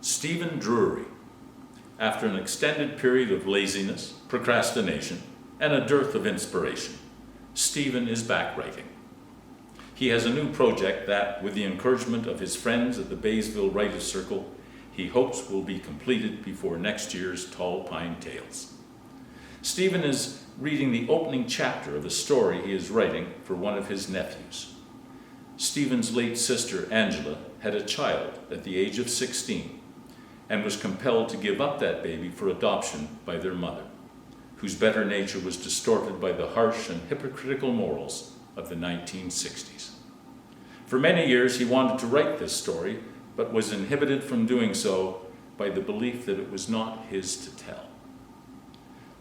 Stephen Drury. After an extended period of laziness, procrastination, and a dearth of inspiration, Stephen is back writing. He has a new project that, with the encouragement of his friends at the Baysville Writers Circle, he hopes will be completed before next year's Tall Pine Tales. Stephen is reading the opening chapter of a story he is writing for one of his nephews. Stephen's late sister, Angela, had a child at the age of 16 and was compelled to give up that baby for adoption by their mother, whose better nature was distorted by the harsh and hypocritical morals of the 1960s. For many years he wanted to write this story, but was inhibited from doing so by the belief that it was not his to tell.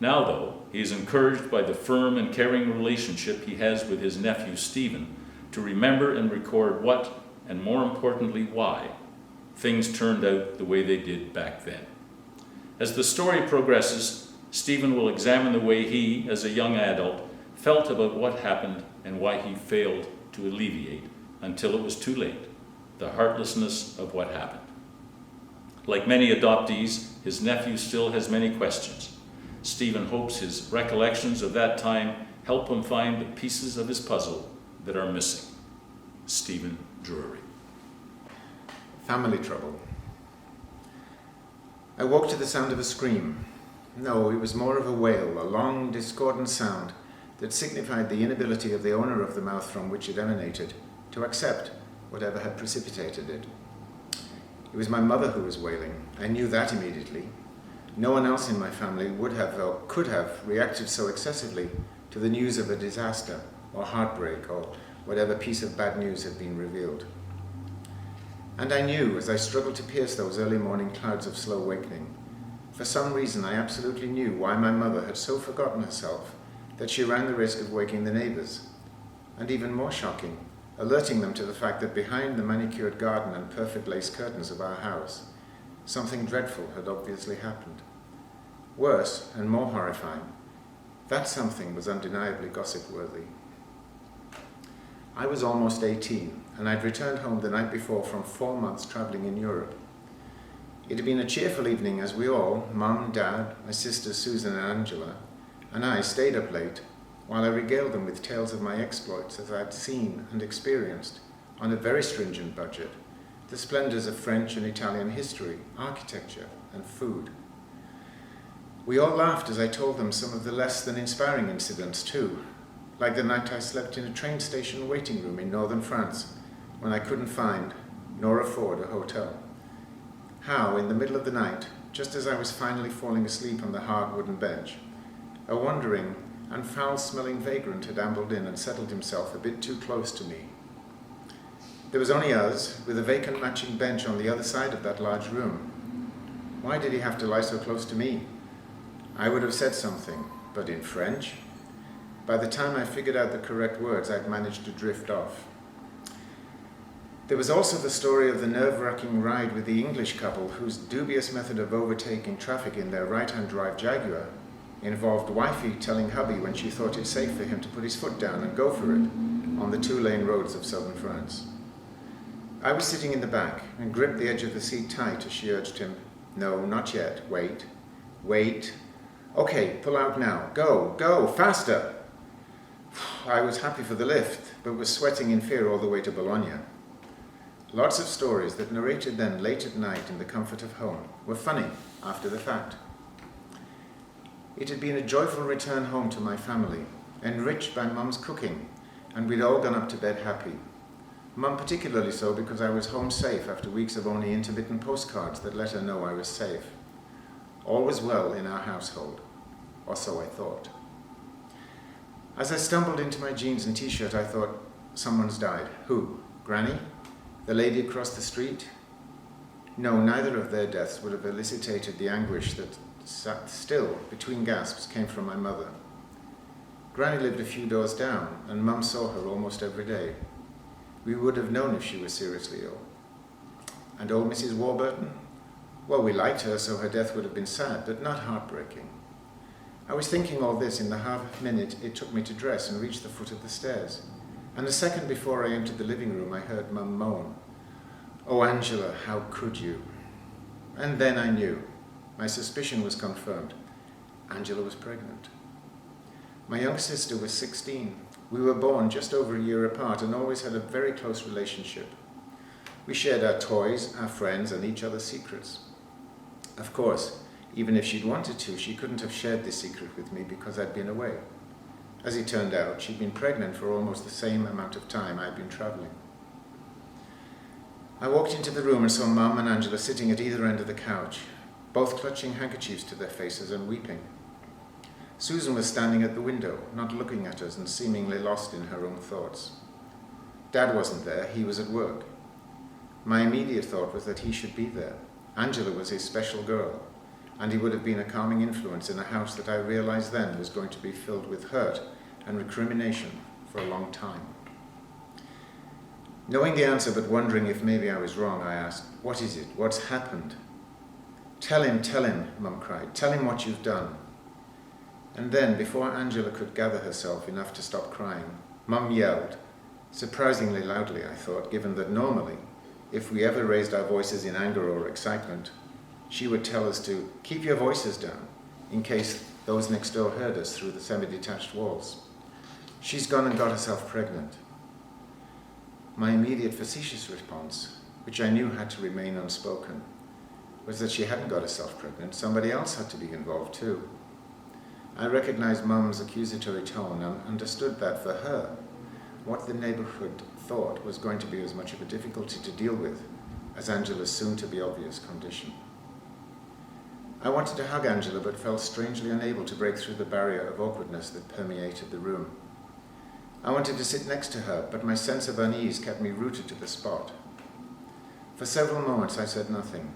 Now, though, he is encouraged by the firm and caring relationship he has with his nephew Stephen to remember and record what, and more importantly, why, things turned out the way they did back then. As the story progresses, Stephen will examine the way he, as a young adult, felt about what happened and why he failed to alleviate, until it was too late, the heartlessness of what happened. Like many adoptees, his nephew still has many questions. Stephen hopes his recollections of that time help him find the pieces of his puzzle that are missing. Stephen Drury. Family trouble. I woke to the sound of a scream. No, it was more of a wail, a long, discordant sound that signified the inability of the owner of the mouth from which it emanated to accept whatever had precipitated it. It was my mother who was wailing. I knew that immediately. No one else in my family would have or could have reacted so excessively to the news of a disaster or heartbreak or whatever piece of bad news had been revealed. And I knew, as I struggled to pierce those early morning clouds of slow wakening, for some reason I absolutely knew why my mother had so forgotten herself that she ran the risk of waking the neighbors, and even more shocking, alerting them to the fact that behind the manicured garden and perfect lace curtains of our house, something dreadful had obviously happened. Worse and more horrifying, that something was undeniably gossip-worthy. I was almost 18, and I'd returned home the night before from 4 months traveling in Europe. It had been a cheerful evening as we all, Mum, Dad, my sisters Susan and Angela, and I stayed up late while I regaled them with tales of my exploits as I'd seen and experienced, on a very stringent budget, the splendors of French and Italian history, architecture, and food. We all laughed as I told them some of the less than inspiring incidents too, like the night I slept in a train station waiting room in northern France when I couldn't find nor afford a hotel. How, in the middle of the night, just as I was finally falling asleep on the hard wooden bench, a wandering and foul-smelling vagrant had ambled in and settled himself a bit too close to me. There was only us, with a vacant matching bench on the other side of that large room. Why did he have to lie so close to me? I would have said something, but in French? By the time I figured out the correct words, I'd managed to drift off. There was also the story of the nerve-wracking ride with the English couple whose dubious method of overtaking traffic in their right-hand drive Jaguar involved wifey telling hubby when she thought it safe for him to put his foot down and go for it on the two-lane roads of southern France. I was sitting in the back and gripped the edge of the seat tight as she urged him, "No, not yet. Wait. Wait. Okay, pull out now. Go, go, faster." I was happy for the lift, but was sweating in fear all the way to Bologna. Lots of stories that narrated then late at night in the comfort of home were funny after the fact. It had been a joyful return home to my family, enriched by Mum's cooking, and we'd all gone up to bed happy. Mum particularly so because I was home safe after weeks of only intermittent postcards that let her know I was safe. All was well in our household, or so I thought. As I stumbled into my jeans and t-shirt, I thought, someone's died. Who? Granny? The lady across the street? No, neither of their deaths would have elicited the anguish that sat still between gasps came from my mother. Granny lived a few doors down, and Mum saw her almost every day. We would have known if she was seriously ill. And old Mrs. Warburton? Well, we liked her, so her death would have been sad, but not heartbreaking. I was thinking all this in the half minute it took me to dress and reach the foot of the stairs. And a second before I entered the living room, I heard Mum moan, "Oh, Angela, how could you?" And then I knew. My suspicion was confirmed. Angela was pregnant. My young sister was 16. We were born just over a year apart and always had a very close relationship. We shared our toys, our friends, and each other's secrets. Of course, even if she'd wanted to, she couldn't have shared this secret with me because I'd been away. As it turned out, she'd been pregnant for almost the same amount of time I'd been travelling. I walked into the room and saw Mum and Angela sitting at either end of the couch, both clutching handkerchiefs to their faces and weeping. Susan was standing at the window, not looking at us and seemingly lost in her own thoughts. Dad wasn't there, he was at work. My immediate thought was that he should be there. Angela was his special girl, and he would have been a calming influence in a house that I realized then was going to be filled with hurt and recrimination for a long time. Knowing the answer but wondering if maybe I was wrong, I asked, "What is it? What's happened?" Tell him, Mum cried. "Tell him what you've done." And then, before Angela could gather herself enough to stop crying, Mum yelled, surprisingly loudly, I thought, given that normally, if we ever raised our voices in anger or excitement, she would tell us to keep your voices down in case those next door heard us through the semi-detached walls. "She's gone and got herself pregnant." My immediate facetious response, which I knew had to remain unspoken, was that she hadn't got herself pregnant. Somebody else had to be involved too. I recognized Mum's accusatory tone and understood that for her, what the neighborhood thought was going to be as much of a difficulty to deal with as Angela's soon-to-be obvious condition. I wanted to hug Angela but felt strangely unable to break through the barrier of awkwardness that permeated the room. I wanted to sit next to her, but my sense of unease kept me rooted to the spot. For several moments I said nothing,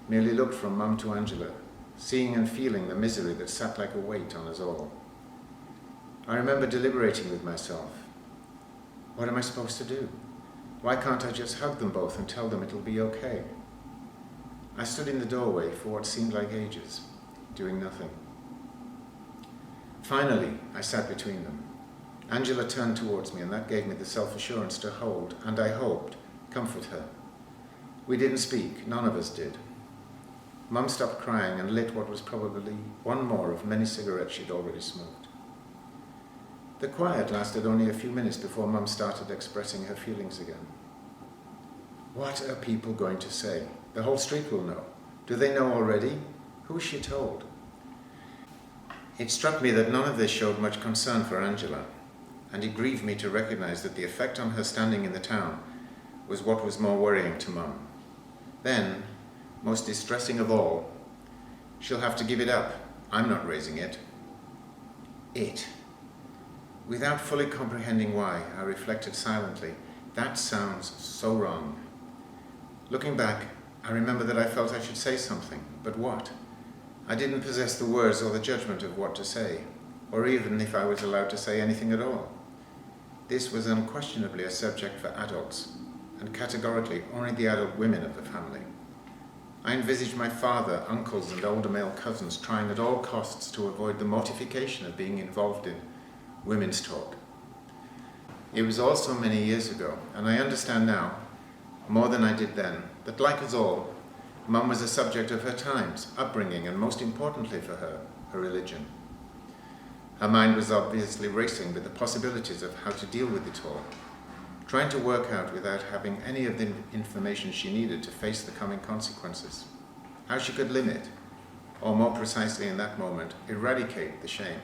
merely looked from Mum to Angela, seeing and feeling the misery that sat like a weight on us all. I remember deliberating with myself. What am I supposed to do? Why can't I just hug them both and tell them it'll be okay? I stood in the doorway for what seemed like ages, doing nothing. Finally, I sat between them. Angela turned towards me, and that gave me the self-assurance to hold, and I hoped, comfort her. We didn't speak, none of us did. Mum stopped crying and lit what was probably one more of many cigarettes she'd already smoked. The quiet lasted only a few minutes before Mum started expressing her feelings again. What are people going to say? The whole street will know. Do they know already? Who is she told? It struck me that none of this showed much concern for Angela, and it grieved me to recognize that the effect on her standing in the town was what was more worrying to Mum. Then, most distressing of all, she'll have to give it up. I'm not raising it. It. Without fully comprehending why, I reflected silently. That sounds so wrong. Looking back, I remember that I felt I should say something, but what? I didn't possess the words or the judgment of what to say, or even if I was allowed to say anything at all. This was unquestionably a subject for adults, and categorically only the adult women of the family. I envisaged my father, uncles, and older male cousins trying at all costs to avoid the mortification of being involved in women's talk. It was all so many years ago, and I understand now, more than I did then, that like us all, Mum was a subject of her times, upbringing, and most importantly for her, her religion. Her mind was obviously racing with the possibilities of how to deal with it all, trying to work out without having any of the information she needed to face the coming consequences, how she could limit, or more precisely in that moment, eradicate the shame.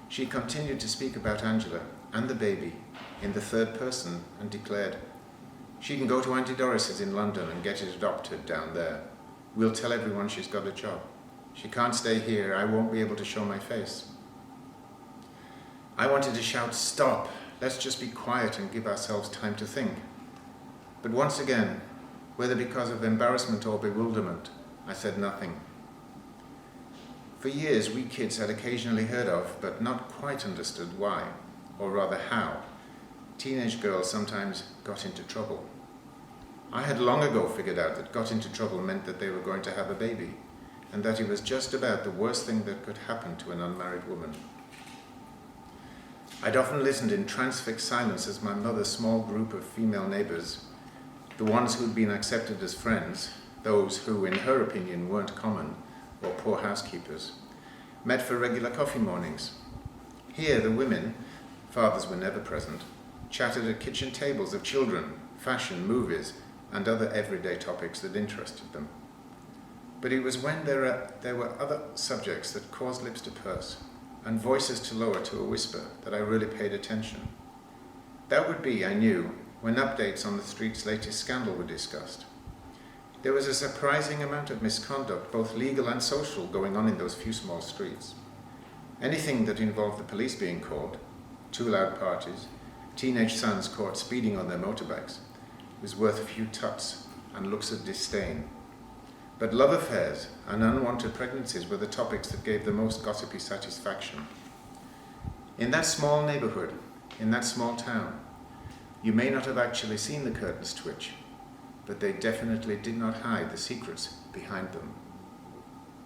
She continued to speak about Angela and the baby in the third person and declared, "She can go to Auntie Doris's in London and get it adopted down there. We'll tell everyone she's got a job. She can't stay here. I won't be able to show my face." I wanted to shout, "Stop! Let's just be quiet and give ourselves time to think." But once again, whether because of embarrassment or bewilderment, I said nothing. For years, we kids had occasionally heard of, but not quite understood why, or rather how, teenage girls sometimes got into trouble. I had long ago figured out that got into trouble meant that they were going to have a baby, and that it was just about the worst thing that could happen to an unmarried woman. I'd often listened in transfixed silence as my mother's small group of female neighbors, the ones who'd been accepted as friends, those who, in her opinion, weren't common or poor housekeepers, met for regular coffee mornings. Here the women, fathers were never present, chatted at kitchen tables of children, fashion, movies, and other everyday topics that interested them. But it was when there were other subjects that caused lips to purse and voices to lower to a whisper that I really paid attention. That would be, I knew, when updates on the street's latest scandal were discussed. There was a surprising amount of misconduct, both legal and social, going on in those few small streets. Anything that involved the police being called, too loud parties, teenage sons caught speeding on their motorbikes, was worth a few tuts and looks of disdain. But love affairs and unwanted pregnancies were the topics that gave the most gossipy satisfaction. In that small neighborhood, in that small town, you may not have actually seen the curtains twitch, but they definitely did not hide the secrets behind them.